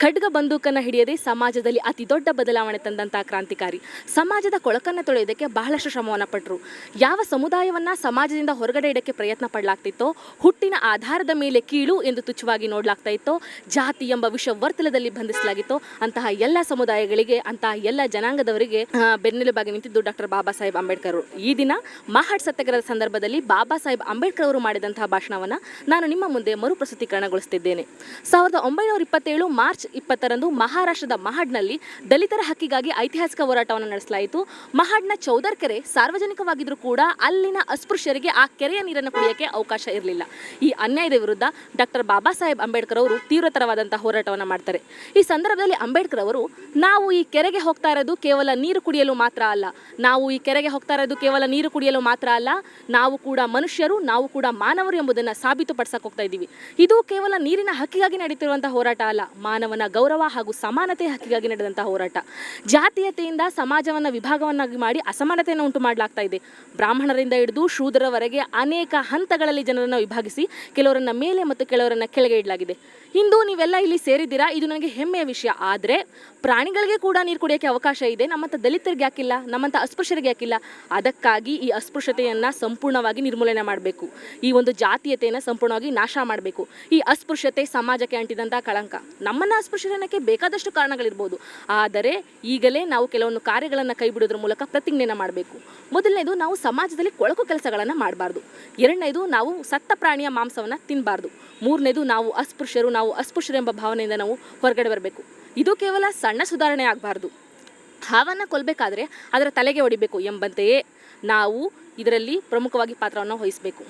ಖಡ್ಗ ಬಂದೂಕನ್ನು ಹಿಡಿಯದೆ ಸಮಾಜದಲ್ಲಿ ಅತಿ ದೊಡ್ಡ ಬದಲಾವಣೆ ತಂದಂತಹ ಕ್ರಾಂತಿಕಾರಿ. ಸಮಾಜದ ಕೊಳಕನ್ನು ತೊಳೆಯೋದಕ್ಕೆ ಬಹಳಷ್ಟು ಶ್ರಮವನ್ನು ಪಟ್ಟರು. ಯಾವ ಸಮುದಾಯವನ್ನು ಸಮಾಜದಿಂದ ಹೊರಗಡೆ ಇಡಕ್ಕೆ ಪ್ರಯತ್ನ ಪಡಲಾಗ್ತಿತ್ತೋ, ಹುಟ್ಟಿನ ಆಧಾರದ ಮೇಲೆ ಕೀಳು ಎಂದು ತುಚ್ಛವಾಗಿ ನೋಡಲಾಗ್ತಾ ಇತ್ತೋ, ಜಾತಿ ಎಂಬ ವಿಷವರ್ತಲದಲ್ಲಿ ಬಂಧಿಸಲಾಗಿತ್ತೋ ಅಂತಹ ಎಲ್ಲ ಸಮುದಾಯಗಳಿಗೆ, ಅಂತಹ ಎಲ್ಲ ಜನಾಂಗದವರಿಗೆ ಬೆನ್ನೆಲುಬಾಗಿ ನಿಂತಿದ್ದು ಡಾಕ್ಟರ್ ಬಾಬಾ ಸಾಹೇಬ್ ಅಂಬೇಡ್ಕರ್ ಅವರು. ಈ ದಿನ ಮಹಾಡ್ ಸತ್ಯಾಗ್ರಹದ ಸಂದರ್ಭದಲ್ಲಿ ಬಾಬಾ ಸಾಹೇಬ್ ಅಂಬೇಡ್ಕರ್ ಅವರು ಮಾಡಿದಂತಹ ಭಾಷಣವನ್ನು ನಾನು ನಿಮ್ಮ ಮುಂದೆ ಮರುಪ್ರಸ್ತುತೀಕರಣಗೊಳಿಸುತ್ತಿದ್ದೇನೆ. 1927 ಮಾರ್ಚ್ 20ರಂದು ಮಹಾರಾಷ್ಟ್ರದ ಮಹಾಡ್ನಲ್ಲಿ ದಲಿತರ ಹಕ್ಕಿಗಾಗಿ ಐತಿಹಾಸಿಕ ಹೋರಾಟವನ್ನು ನಡೆಸಲಾಯಿತು. ಮಹಾಡ್ನ ಚೌದರ್ ಕೆರೆ ಸಾರ್ವಜನಿಕವಾಗಿದ್ದರೂ ಕೂಡ ಅಲ್ಲಿನ ಅಸ್ಪೃಶ್ಯರಿಗೆ ಆ ಕೆರೆಯ ನೀರನ್ನು ಕುಡಿಯೋಕ್ಕೆ ಅವಕಾಶ ಇರಲಿಲ್ಲ. ಈ ಅನ್ಯಾಯದ ವಿರುದ್ಧ ಡಾಕ್ಟರ್ ಬಾಬಾ ಸಾಹೇಬ್ ಅಂಬೇಡ್ಕರ್ ಅವರು ತೀವ್ರತರವಾದಂತಹ ಹೋರಾಟವನ್ನು ಮಾಡ್ತಾರೆ. ಈ ಸಂದರ್ಭದಲ್ಲಿ ಅಂಬೇಡ್ಕರ್ ಅವರು, ನಾವು ಈ ಕೆರೆಗೆ ಹೋಗ್ತಾ ಇರೋದು ಕೇವಲ ನೀರು ಕುಡಿಯಲು ಮಾತ್ರ ಅಲ್ಲ, ನಾವು ಕೂಡ ಮನುಷ್ಯರು, ನಾವು ಕೂಡ ಮಾನವರು ಎಂಬುದನ್ನು ಸಾಬೀತುಪಡಿಸಕ್ಕೆ ಹೋಗ್ತಾ ಇದ್ದೀವಿ. ಇದು ಕೇವಲ ನೀರಿನ ಹಕ್ಕಿಗಾಗಿ ನಡೀತಿರುವಂತಹ ಹೋರಾಟ ಅಲ್ಲ, ಮಾನವನ ಗೌರವ ಹಾಗೂ ಸಮಾನತೆ ಹಕ್ಕಿಗಾಗಿ ನಡೆದಂತಹ ಹೋರಾಟ. ಜಾತೀಯತೆಯಿಂದ ಸಮಾಜವನ್ನು ವಿಭಾಗವನ್ನಾಗಿ ಮಾಡಿ ಅಸಮಾನತೆಯನ್ನು ಉಂಟು ಮಾಡಲಾಗ್ತಾ ಇದೆ. ಬ್ರಾಹ್ಮಣರಿಂದ ಹಿಡಿದು ಶೂದ್ರರವರೆಗೆ ಅನೇಕ ಹಂತಗಳಲ್ಲಿ ಜನರನ್ನು ವಿಭಾಗಿಸಿ ಕೆಲವರನ್ನ ಮೇಲೆ ಮತ್ತು ಕೆಲವರನ್ನ ಕೆಳಗೆ ಇಡಲಾಗಿದೆ. ಇಂದು ನೀವೆಲ್ಲ ಇಲ್ಲಿ ಸೇರಿದ್ದೀರಾ, ಇದು ನನಗೆ ಹೆಮ್ಮೆಯ ವಿಷಯ. ಆದರೆ ಪ್ರಾಣಿಗಳಿಗೆ ಕೂಡ ನೀರು ಕುಡಿಯೋಕ್ಕೆ ಅವಕಾಶ ಇದೆ, ನಮ್ಮಂಥ ದಲಿತರಿಗೆ ಯಾಕಿಲ್ಲ, ನಮ್ಮಂಥ ಅಸ್ಪೃಶ್ಯರಿಗೆ ಯಾಕಿಲ್ಲ? ಅದಕ್ಕಾಗಿ ಈ ಅಸ್ಪೃಶ್ಯತೆಯನ್ನು ಸಂಪೂರ್ಣವಾಗಿ ನಿರ್ಮೂಲನೆ ಮಾಡಬೇಕು. ಈ ಒಂದು ಜಾತೀಯತೆಯನ್ನು ಸಂಪೂರ್ಣವಾಗಿ ನಾಶ ಮಾಡಬೇಕು. ಈ ಅಸ್ಪೃಶ್ಯತೆ ಸಮಾಜಕ್ಕೆ ಅಂಟಿದಂಥ ಕಳಂಕ. ನಮ್ಮನ್ನು ಅಸ್ಪೃಶ್ಯನಕ್ಕೆ ಬೇಕಾದಷ್ಟು ಕಾರಣಗಳಿರ್ಬೋದು, ಆದರೆ ಈಗಲೇ ನಾವು ಕೆಲವೊಂದು ಕಾರ್ಯಗಳನ್ನು ಕೈ ಬಿಡೋದ್ರ ಮೂಲಕ ಪ್ರತಿಜ್ಞೆಯನ್ನು ಮಾಡಬೇಕು. ಮೊದಲನೇದು, ನಾವು ಸಮಾಜದಲ್ಲಿ ಕೊಳಕು ಕೆಲಸಗಳನ್ನು ಮಾಡಬಾರ್ದು. ಎರಡನೇದು, ನಾವು ಸತ್ತ ಪ್ರಾಣಿಯ ಮಾಂಸವನ್ನು ತಿನ್ನಬಾರ್ದು. ಮೂರನೇದು, ನಾವು ಅಸ್ಪೃಶ್ಯರು ಎಂಬ ಭಾವನೆಯಿಂದ ನಾವು ಹೊರಗಡೆ ಬರಬೇಕು. ಇದು ಕೇವಲ ಸಣ್ಣ ಸುಧಾರಣೆ ಆಗಬಾರ್ದು. ಹಾವನ್ನು ಕೊಲ್ಲಬೇಕಾದ್ರೆ ಅದರ ತಲೆಗೆ ಹೊಡಿಬೇಕು ಎಂಬಂತೆಯೇ ನಾವು ಇದರಲ್ಲಿ ಪ್ರಮುಖವಾಗಿ ಪಾತ್ರವನ್ನು ವಹಿಸಬೇಕು.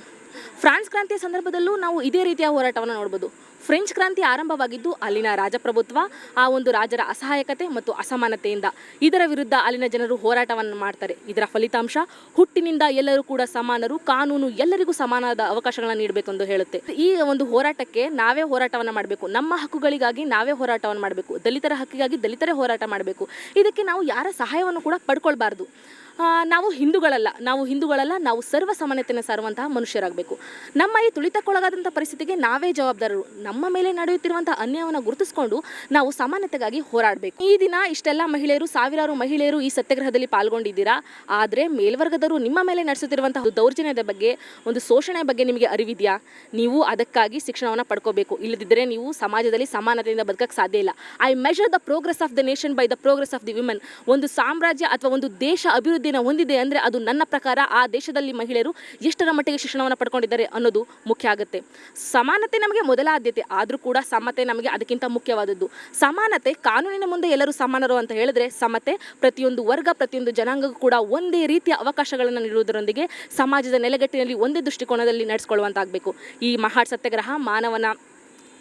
ಫ್ರಾನ್ಸ್ ಕ್ರಾಂತಿಯ ಸಂದರ್ಭದಲ್ಲೂ ನಾವು ಇದೇ ರೀತಿಯ ಹೋರಾಟವನ್ನು ನೋಡ್ಬೋದು. ಫ್ರೆಂಚ್ ಕ್ರಾಂತಿ ಆರಂಭವಾಗಿದ್ದು ಅಲ್ಲಿನ ರಾಜಪ್ರಭುತ್ವ, ಆ ಒಂದು ರಾಜರ ಅಸಹಾಯಕತೆ ಮತ್ತು ಅಸಮಾನತೆಯಿಂದ. ಇದರ ವಿರುದ್ಧ ಅಲ್ಲಿನ ಜನರು ಹೋರಾಟವನ್ನು ಮಾಡ್ತಾರೆ. ಇದರ ಫಲಿತಾಂಶ ಹುಟ್ಟಿನಿಂದ ಎಲ್ಲರೂ ಕೂಡ ಸಮಾನರು, ಕಾನೂನು ಎಲ್ಲರಿಗೂ ಸಮಾನವಾದ ಅವಕಾಶಗಳನ್ನು ನೀಡಬೇಕೆಂದು ಹೇಳುತ್ತೆ. ಈ ಒಂದು ಹೋರಾಟಕ್ಕೆ ನಾವೇ ಹೋರಾಟವನ್ನು ಮಾಡಬೇಕು. ನಮ್ಮ ಹಕ್ಕುಗಳಿಗಾಗಿ ನಾವೇ ಹೋರಾಟವನ್ನು ಮಾಡಬೇಕು. ದಲಿತರ ಹಕ್ಕಿಗಾಗಿ ದಲಿತರೇ ಹೋರಾಟ ಮಾಡಬೇಕು. ಇದಕ್ಕೆ ನಾವು ಯಾರ ಸಹಾಯವನ್ನು ಕೂಡ ಪಡ್ಕೊಳ್ಬಾರ್ದು. ನಾವು ಹಿಂದೂಗಳಲ್ಲ, ನಾವು ಸರ್ವ ಸಮಾನತೆಯನ್ನು ಸಾರುವಂತಹ ಮನುಷ್ಯರಾಗಬೇಕು. ನಮ್ಮ ಈ ತುಳಿತಕ್ಕೊಳಗಾದಂಥ ಪರಿಸ್ಥಿತಿಗೆ ನಾವೇ ಜವಾಬ್ದಾರರು. ನಮ್ಮ ಮೇಲೆ ನಡೆಯುತ್ತಿರುವಂತಹ ಅನ್ಯಾಯವನ್ನು ಗುರುತಿಸಿಕೊಂಡು ನಾವು ಸಮಾನತೆಗಾಗಿ ಹೋರಾಡಬೇಕು. ಈ ದಿನ ಇಷ್ಟೆಲ್ಲ ಸಾವಿರಾರು ಮಹಿಳೆಯರು ಈ ಸತ್ಯಾಗ್ರಹದಲ್ಲಿ ಪಾಲ್ಗೊಂಡಿದ್ದೀರಾ. ಆದರೆ ಮೇಲ್ವರ್ಗದವರು ನಿಮ್ಮ ಮೇಲೆ ನಡೆಸುತ್ತಿರುವಂತಹ ದೌರ್ಜನ್ಯದ ಬಗ್ಗೆ, ಒಂದು ಶೋಷಣೆ ಬಗ್ಗೆ ನಿಮಗೆ ಅರಿವಿದೆಯಾ? ನೀವು ಅದಕ್ಕಾಗಿ ಶಿಕ್ಷಣವನ್ನು ಪಡ್ಕೋಬೇಕು. ಇಲ್ಲದಿದ್ದರೆ ನೀವು ಸಮಾಜದಲ್ಲಿ ಸಮಾನತೆಯಿಂದ ಬದುಕಕ್ಕೆ ಸಾಧ್ಯ ಇಲ್ಲ. I measure the progress of the nation by the progress of the women. ಒಂದು ಸಾಮ್ರಾಜ್ಯ ಅಥವಾ ಒಂದು ದೇಶ ಅಭಿವೃದ್ಧಿನ ಹೊಂದಿದೆ ಅಂದರೆ ಅದು ನನ್ನ ಪ್ರಕಾರ ಆ ದೇಶದಲ್ಲಿ ಮಹಿಳೆಯರು ಎಷ್ಟರ ಮಟ್ಟಿಗೆ ಶಿಕ್ಷಣವನ್ನು ಪಡ್ಕೊಂಡಿದ್ದಾರೆ ಅನ್ನೋದು ಮುಖ್ಯ ಆಗುತ್ತೆ. ಸಮಾನತೆ ನಮಗೆ ಮೊದಲ ಆದ್ಯತೆ, ಆದರೂ ಕೂಡ ಸಮತೆ ನಮಗೆ ಅದಕ್ಕಿಂತ ಮುಖ್ಯವಾದದ್ದು. ಸಮಾನತೆ, ಕಾನೂನಿನ ಮುಂದೆ ಎಲ್ಲರೂ ಸಮಾನರು ಅಂತ ಹೇಳಿದ್ರೆ ಸಮತೆ, ಪ್ರತಿಯೊಂದು ವರ್ಗ, ಪ್ರತಿಯೊಂದು ಜನಾಂಗಕ್ಕೂ ಕೂಡ ಒಂದೇ ರೀತಿಯ ಅವಕಾಶಗಳನ್ನು ನೀಡುವುದರೊಂದಿಗೆ ಸಮಾಜದ ನೆಲೆಗಟ್ಟಿನಲ್ಲಿ ಒಂದೇ ದೃಷ್ಟಿಕೋನದಲ್ಲಿ ನಡೆಸಿಕೊಳ್ಳುವಂತಾಗಬೇಕು. ಈ ಮಹಾಡ್ ಸತ್ಯಾಗ್ರಹ ಮಾನವನ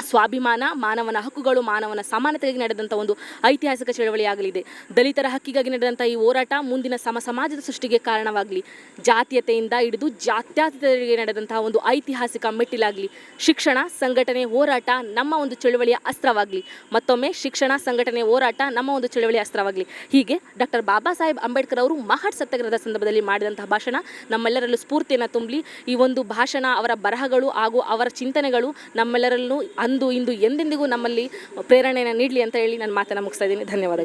ಸ್ವಾಭಿಮಾನ, ಮಾನವನ ಹಕ್ಕುಗಳು, ಮಾನವನ ಸಮಾನತೆಗಾಗಿ ನಡೆದಂಥ ಒಂದು ಐತಿಹಾಸಿಕ ಚಳವಳಿಯಾಗಲಿದೆ. ದಲಿತರ ಹಕ್ಕಿಗಾಗಿ ನಡೆದಂಥ ಈ ಹೋರಾಟ ಮುಂದಿನ ಸಮಾಜದ ಸೃಷ್ಟಿಗೆ ಕಾರಣವಾಗಲಿ. ಜಾತೀಯತೆಯಿಂದ ಹಿಡಿದು ಜಾತ್ಯತೀತರಿಗೆ ನಡೆದಂತಹ ಒಂದು ಐತಿಹಾಸಿಕ ಮೆಟ್ಟಿಲಾಗಲಿ. ಶಿಕ್ಷಣ, ಸಂಘಟನೆ, ಹೋರಾಟ ನಮ್ಮ ಒಂದು ಚಳವಳಿಯ ಅಸ್ತ್ರವಾಗಲಿ. ಮತ್ತೊಮ್ಮೆ ಶಿಕ್ಷಣ, ಸಂಘಟನೆ, ಹೋರಾಟ ನಮ್ಮ ಒಂದು ಚಳವಳಿಯ ಅಸ್ತ್ರವಾಗಲಿ. ಹೀಗೆ ಡಾಕ್ಟರ್ ಬಾಬಾ ಸಾಹೇಬ್ ಅಂಬೇಡ್ಕರ್ ಅವರು ಮಹಾಡ್ ಸತ್ಯಾಗ್ರಹದ ಸಂದರ್ಭದಲ್ಲಿ ಮಾಡಿದಂತಹ ಭಾಷಣ ನಮ್ಮೆಲ್ಲರಲ್ಲೂ ಸ್ಫೂರ್ತಿಯನ್ನು ತುಂಬಲಿ. ಈ ಒಂದು ಭಾಷಣ, ಅವರ ಬರಹಗಳು ಹಾಗೂ ಅವರ ಚಿಂತನೆಗಳು ನಮ್ಮೆಲ್ಲರಲ್ಲೂ ಅಂದು ಇಂದು ಎಂದೆಂದಿಗೂ ನಮ್ಮಲ್ಲಿ ಪ್ರೇರಣೆಯನ್ನು ನೀಡಲಿ ಅಂತ ಹೇಳಿ ನಾನು ಮಾತನ್ನು ಮುಗಿಸ್ತಾ ಇದ್ದೀನಿ. ಧನ್ಯವಾದಗಳು.